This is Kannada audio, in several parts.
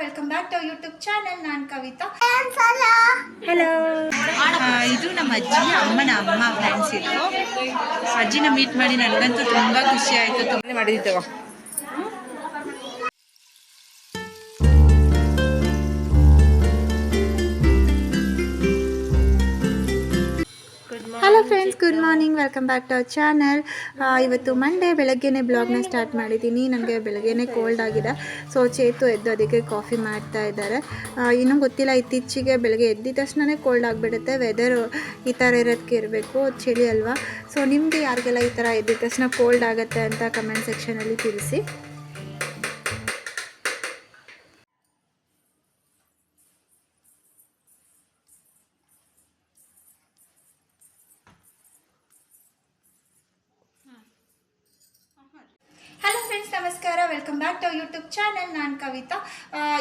Welcome back to YouTube channel. ನಾನು ಕವಿತಾ. ಹಲೋ. ಇದು ನಮ್ಮ ಅಜ್ಜಿ ಅಮ್ಮನ ಅಮ್ಮ ಫ್ರೆಂಡ್ಸ್. ಇದು ಅಜ್ಜಿನ ಮೀಟ್ ಮಾಡಿ ನನಗಂತೂ ತುಂಬ ಖುಷಿ ಆಯಿತು. ತುಂಬ ಮಾಡಿದ್ದೆವು. Hello friends, good morning, welcome back to our channel. ಇವತ್ತು ಮಂಡೇ ಬೆಳಗ್ಗೆನೇ ಬ್ಲಾಗ್ನ ಸ್ಟಾರ್ಟ್ ಮಾಡಿದ್ದೀನಿ. ನನಗೆ ಬೆಳಗ್ಗೆನೇ ಕೋಲ್ಡ್ ಆಗಿದೆ. ಸೊ ಚೇತು ಎದ್ದು ಅದಕ್ಕೆ ಕಾಫಿ ಮಾಡ್ತಾ ಇದ್ದಾರೆ. ಇನ್ನೂ ಗೊತ್ತಿಲ್ಲ, ಇತ್ತೀಚೆಗೆ ಬೆಳಗ್ಗೆ ಎದ್ದಿದ ತಕ್ಷಣವೇ ಕೋಲ್ಡ್ ಆಗಿಬಿಡುತ್ತೆ. ವೆದರು ಈ ಥರ ಇರೋದಕ್ಕೆ ಇರಬೇಕು, ಚಳಿ ಅಲ್ವಾ. ಸೊ ನಿಮಗೆ ಯಾರಿಗೆಲ್ಲ ಈ ಥರ ಎದ್ದಿದ ತಕ್ಷಣ ಕೋಲ್ಡ್ ಆಗುತ್ತೆ ಅಂತ ಕಮೆಂಟ್ ಸೆಕ್ಷನಲ್ಲಿ ತಿಳಿಸಿ. ಹಲೋ ಫ್ರೆಂಡ್ಸ್, ನಮಸ್ಕಾರ, welcome back to YouTube channel. ನಾನು ಕವಿತಾ.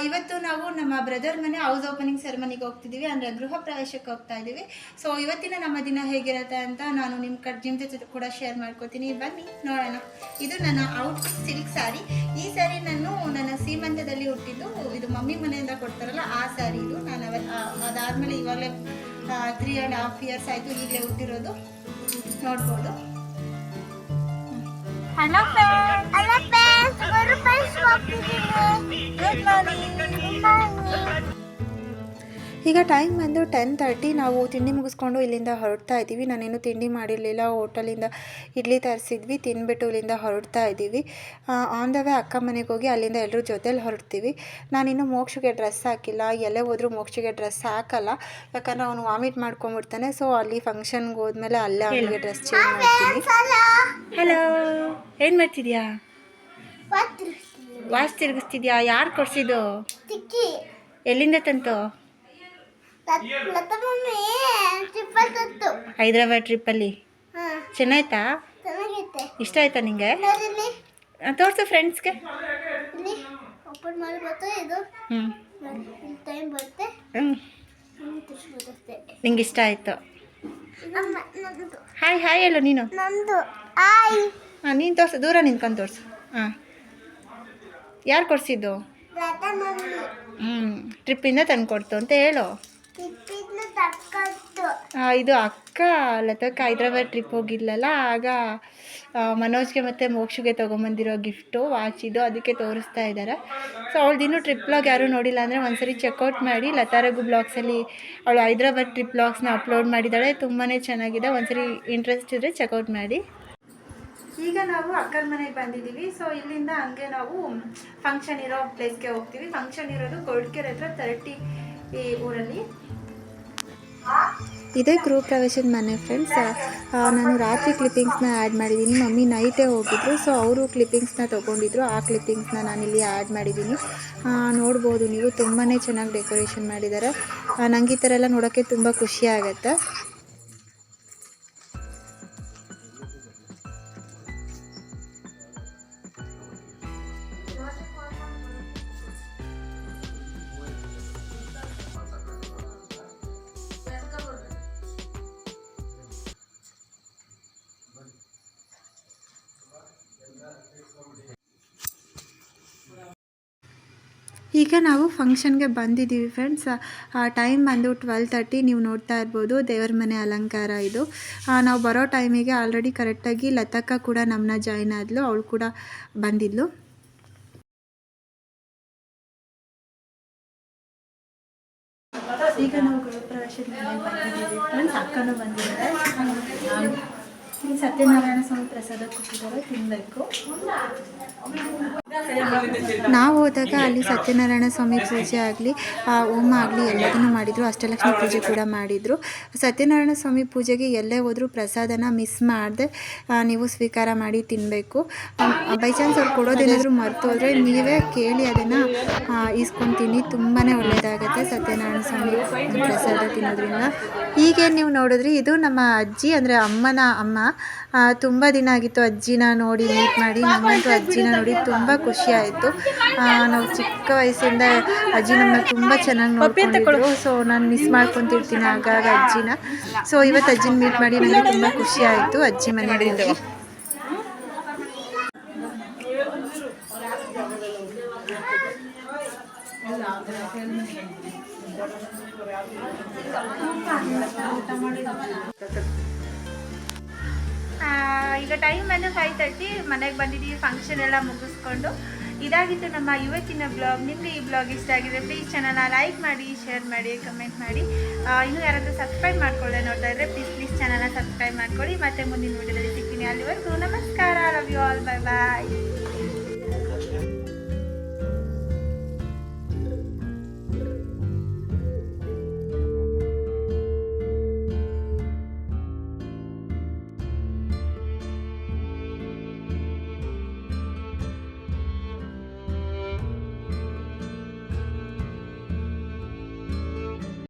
ಇವತ್ತು ನಾವು ನಮ್ಮ ಬ್ರದರ್ ಮನೆ ಹೌಸ್ ಓಪನಿಂಗ್ ಸೆರೆಮನಿಗೆ ಹೋಗ್ತಿದ್ದೀವಿ, ಅಂದರೆ ಗೃಹ ಪ್ರವೇಶಕ್ಕೆ ಹೋಗ್ತಾ ಇದ್ದೀವಿ. ಸೊ ಇವತ್ತಿನ ನಮ್ಮ ದಿನ ಹೇಗಿರುತ್ತೆ ಅಂತ ನಾನು ನಿಮ್ಮ ಜೊತೆ ಕೂಡ ಶೇರ್ ಮಾಡ್ಕೋತೀನಿ. ಬನ್ನಿ ನೋಡೋಣ. ಇದು ನನ್ನ ಔಟ್ಫಿಟ್ ಸಿಲ್ಕ್ ಸ್ಯಾರಿ. ಈ ಸ್ಯಾರಿ ನನ್ನ ಸೀಮಂತದಲ್ಲಿ ಹುಟ್ಟಿದ್ದು. ಇದು ಮಮ್ಮಿ ಮನೆಯಿಂದ ಕೊಡ್ತಾರಲ್ಲ ಆ ಸ್ಯಾರಿ. ಇದು ನಾನು ಅದಾದಮೇಲೆ ಇವಾಗಲೇ 3.5 years ಆಯಿತು ಈಗಲೇ ಹುಟ್ಟಿರೋದು, ನೋಡ್ಬೋದು. Hello friends, good morning. ಈಗ ಟೈಮ್ ಬಂದು 10:30. ನಾವು ತಿಂಡಿ ಮುಗಿಸ್ಕೊಂಡು ಇಲ್ಲಿಂದ ಹೊರಡ್ತಾ ಇದ್ದೀವಿ. ನಾನೇನು ತಿಂಡಿ ಮಾಡಿರಲಿಲ್ಲ, ಹೋಟೆಲಿಂದ ಇಡ್ಲಿ ತರಿಸಿದ್ವಿ, ತಿಂದ್ಬಿಟ್ಟು ಇಲ್ಲಿಂದ ಹೊರಡ್ತಾ ಇದ್ದೀವಿ. ಆನ್ ದ ವೇ ಅಕ್ಕ ಮನೆಗೆ ಹೋಗಿ ಅಲ್ಲಿಂದ ಎಲ್ಲರೂ ಜೊತೆಲಿ ಹೊರಡ್ತೀವಿ. ನಾನಿನ್ನು ಮೋಕ್ಷಗೆ ಡ್ರೆಸ್ ಹಾಕಿಲ್ಲ. ಎಲ್ಲೇ ಹೋದರೂ ಮೋಕ್ಷಗೆ ಡ್ರೆಸ್ ಹಾಕಲ್ಲ, ಯಾಕಂದರೆ ಅವನು ವಾಮಿಟ್ ಮಾಡ್ಕೊಂಡ್ಬಿಡ್ತಾನೆ. ಸೊ ಅಲ್ಲಿ ಫಂಕ್ಷನ್ಗೆ ಹೋದ್ಮೇಲೆ ಅಲ್ಲೇ ಅವನಿಗೆ ಡ್ರೆಸ್ ಚೇಂಜ್ ಮಾಡ್ತೀನಿ. ಹಲೋ, ಏನು ಮಾಡ್ತಿದ್ಯಾ? ವಾಚ್ ತಿರುಗಿಸ್ತಿದ್ಯಾ? ಯಾರು ಕೊಡ್ಸಿದ್ದು? ಎಲ್ಲಿಂದ ತಂತು? ಹೈದ್ರಾಬಾದ್ ಟ್ರಿಪ್ಪಲ್ಲಿ. ಚೆನ್ನಾಯ್ತಾ? ಇಷ್ಟ ಆಯ್ತಾ ನಿಂಗೆ? ತೋರಿಸು ಫ್ರೆಂಡ್ಸ್ಗೆ. ನಿಂಗೆ ಇಷ್ಟ ಆಯಿತು? ಹಾಯ್ ಹಾಯ್ ಹೇಳು ನೀನು. ಹಾಂ, ನೀನು ತೋರಿಸು, ದೂರ ನಿಂತ್ಕೊಂಡು ತೋರಿಸು. ಹಾಂ, ಯಾರು ಕೊಡಿಸಿದ್ದು? ಟ್ರಿಪ್ಪಿಂದ ತಂದು ಕೊಡ್ತು ಅಂತ ಹೇಳು. ಇದು ಅಕ್ಕ ಲತಕ್ಕ ಹೈದ್ರಾಬಾದ್ ಟ್ರಿಪ್ ಹೋಗಿದ್ಲಲ್ಲ, ಆಗ ಮನೋಜ್ಗೆ ಮತ್ತು ಮೋಕ್ಷಗೆ ತೊಗೊಂಬಂದಿರೋ ಗಿಫ್ಟು ವಾಚ್ ಇದು, ಅದಕ್ಕೆ ತೋರಿಸ್ತಾ ಇದ್ದಾರೆ. ಸೊ ಅವಳದಿನ್ನೂ ಟ್ರಿಪ್ ಬ್ಲಾಗ್ ಯಾರೂ ನೋಡಿಲ್ಲ ಅಂದರೆ ಒಂದ್ಸರಿ ಚೆಕ್ಔಟ್ ಮಾಡಿ. ಲತಾರಗು ಬ್ಲಾಗ್ಸಲ್ಲಿ ಅವಳು ಹೈದ್ರಾಬಾದ್ ಟ್ರಿಪ್ ಬ್ಲಾಗ್ಸ್ನ ಅಪ್ಲೋಡ್ ಮಾಡಿದ್ದಾಳೆ, ತುಂಬಾ ಚೆನ್ನಾಗಿದೆ. ಒಂದ್ಸರಿ ಇಂಟ್ರೆಸ್ಟ್ ಇದ್ದರೆ ಚೆಕ್ಔಟ್ ಮಾಡಿ. ಈಗ ನಾವು ಅಕ್ಕನ ಮನೆಗೆ ಬಂದಿದ್ದೀವಿ. ಸೊ ಇಲ್ಲಿಂದ ಹಂಗೆ ನಾವು ಫಂಕ್ಷನ್ ಇರೋ ಪ್ಲೇಸ್ಗೆ ಹೋಗ್ತೀವಿ. ಫಂಕ್ಷನ್ ಇರೋದು ಕೊರಟಗೆರೆ ಹತ್ರ 30 ಈ ಊರಲ್ಲಿ. ಇದೇ ಗೃಹ ಪ್ರವೇಶದ ಮನೆ ಫ್ರೆಂಡ್ಸ್. ನಾನು ರಾತ್ರಿ ಕ್ಲಿಪ್ಪಿಂಗ್ಸ್ನ ಆ್ಯಡ್ ಮಾಡಿದ್ದೀನಿ. ಮಮ್ಮಿ ನೈಟೇ ಹೋಗಿದ್ರು, ಸೊ ಅವರು ಕ್ಲಿಪ್ಪಿಂಗ್ಸ್ನ ತೊಗೊಂಡಿದ್ರು. ಆ ಕ್ಲಿಪ್ಪಿಂಗ್ಸ್ನ ನಾನಿಲ್ಲಿ ಆ್ಯಡ್ ಮಾಡಿದ್ದೀನಿ. ನೋಡ್ಬೋದು ನೀವು, ತುಂಬಾ ಚೆನ್ನಾಗಿ ಡೆಕೋರೇಷನ್ ಮಾಡಿದ್ದಾರೆ. ನನಗೆ ಈ ಥರ ಎಲ್ಲ ನೋಡೋಕ್ಕೆ ತುಂಬ ಖುಷಿ ಆಗುತ್ತೆ. ಈಗ ನಾವು ಫಂಕ್ಷನ್ಗೆ ಬಂದಿದ್ದೀವಿ ಫ್ರೆಂಡ್ಸ್. ಟೈಮ್ ಬಂದು 12:30. ನೀವು ನೋಡ್ತಾ ಇರ್ಬೋದು ದೇವರ ಮನೆ ಅಲಂಕಾರ ಇದು. ನಾವು ಬರೋ ಟೈಮಿಗೆ ಆಲ್ರೆಡಿ ಕರೆಕ್ಟಾಗಿ ಲತಕ್ಕ ಕೂಡ ನಮ್ಮನ್ನ ಜಾಯ್ನ್ ಆದಳು, ಅವಳು ಕೂಡ ಬಂದಿದ್ಲು. ಈಗ ನಾವು ಗೃಹ ಪ್ರವೇಶದ ಮನೆಗೆ ಬಂದಿದ್ದೀವಿ ಫ್ರೆಂಡ್ಸ್. ಅಕ್ಕನೂ ಬಂದಿದ್ದಾರೆ. ಸತ್ಯನಾರಾಯಣ ಸ್ವಾಮಿ ಪ್ರಸಾದ ಕೊಟ್ಟಿದ್ದಾರೆ, ತಿನ್ನಬೇಕು. ನಾವು ಹೋದಾಗ ಅಲ್ಲಿ ಸತ್ಯನಾರಾಯಣ ಸ್ವಾಮಿ ಪೂಜೆ ಆಗಲಿ, ಹೋಮ ಆಗಲಿ ಎಲ್ಲದನ್ನು ಮಾಡಿದರು. ಅಷ್ಟಲಕ್ಷ್ಮಿ ಪೂಜೆ ಕೂಡ ಮಾಡಿದರು. ಸತ್ಯನಾರಾಯಣ ಸ್ವಾಮಿ ಪೂಜೆಗೆ ಎಲ್ಲೇ ಹೋದರೂ ಪ್ರಸಾದನ ಮಿಸ್ ಮಾಡದೆ ನೀವು ಸ್ವೀಕಾರ ಮಾಡಿ ತಿನ್ನಬೇಕು. ಬೈ ಚಾನ್ಸ್ ಅವ್ರು ಕೊಡೋದೇನಾದರೂ ಮರೆತು ಹೋದರೆ ನೀವೇ ಕೇಳಿ ಅದನ್ನು ಇಸ್ಕೊಂಡು ತಿನ್ನಿ, ತುಂಬಾ ಒಳ್ಳೆಯದಾಗುತ್ತೆ ಸತ್ಯನಾರಾಯಣ ಸ್ವಾಮಿ ಪ್ರಸಾದ ತಿನ್ನೋದ್ರಿಂದ. ಹೀಗೆ ನೀವು ನೋಡಿದ್ರಿ, ಇದು ನಮ್ಮ ಅಜ್ಜಿ, ಅಂದರೆ ಅಮ್ಮನ ಅಮ್ಮ. ತುಂಬ ದಿನ ಆಗಿತ್ತು ಅಜ್ಜಿನ ನೋಡಿ ಮೀಟ್ ಮಾಡಿ. ನಮ್ಮಂತೂ ಅಜ್ಜಿನ ನೋಡಿ ತುಂಬ ಖುಷಿ ಆಯಿತು. ನಾವು ಚಿಕ್ಕ ವಯಸ್ಸಿಂದ ಅಜ್ಜಿ ನಮ್ಮನ್ನ ತುಂಬ ಚೆನ್ನಾಗಿ ನೋಡ್ಕೊಂಡಿದ್ರು. ಸೊ ನಾನು ಮಿಸ್ ಮಾಡ್ಕೊತಿರ್ತೀನಿ ಆಗಾಗ ಅಜ್ಜಿನ. ಸೊ ಇವತ್ತು ಅಜ್ಜಿನ ಮೀಟ್ ಮಾಡಿ ನನಗೆ ತುಂಬ ಖುಷಿ ಆಯಿತು. ಅಜ್ಜಿ ಮನೆಗೆ ಹೋಗಿ ಈಗ ಟೈಮ್ ಬಂದು 5:30 ಮನೆಗೆ ಬಂದಿದ್ದೀವಿ. ಫಂಕ್ಷನ್ ಎಲ್ಲ ಮುಗಿಸ್ಕೊಂಡು ಇದಾಗಿತ್ತು ನಮ್ಮ ಇವತ್ತಿನ ಬ್ಲಾಗ್. ನಿಮಗೆ ಈ ಬ್ಲಾಗ್ ಇಷ್ಟ ಆಗಿದೆ ಪ್ಲೀಸ್ ಚಾನಲ್ನ ಲೈಕ್ ಮಾಡಿ, ಶೇರ್ ಮಾಡಿ, ಕಮೆಂಟ್ ಮಾಡಿ. ಇನ್ನೂ ಯಾರಾದರೂ ಸಬ್ಸ್ಕ್ರೈಬ್ ಮಾಡ್ಕೊಳ್ಳದೆ ನೋಡ್ತಾ ಇದ್ದರೆ ಪ್ಲೀಸ್ ಚಾನಲ್ನ ಸಬ್ಸ್ಕ್ರೈಬ್ ಮಾಡ್ಕೊಳ್ಳಿ. ಮತ್ತೆ ಮುಂದಿನ ವಿಡಿಯೋದಲ್ಲಿ ಸಿಗ್ತೀನಿ. ಅಲ್ಲಿವರೆಗೂ ನಮಸ್ಕಾರ. Love you all. Bye bye.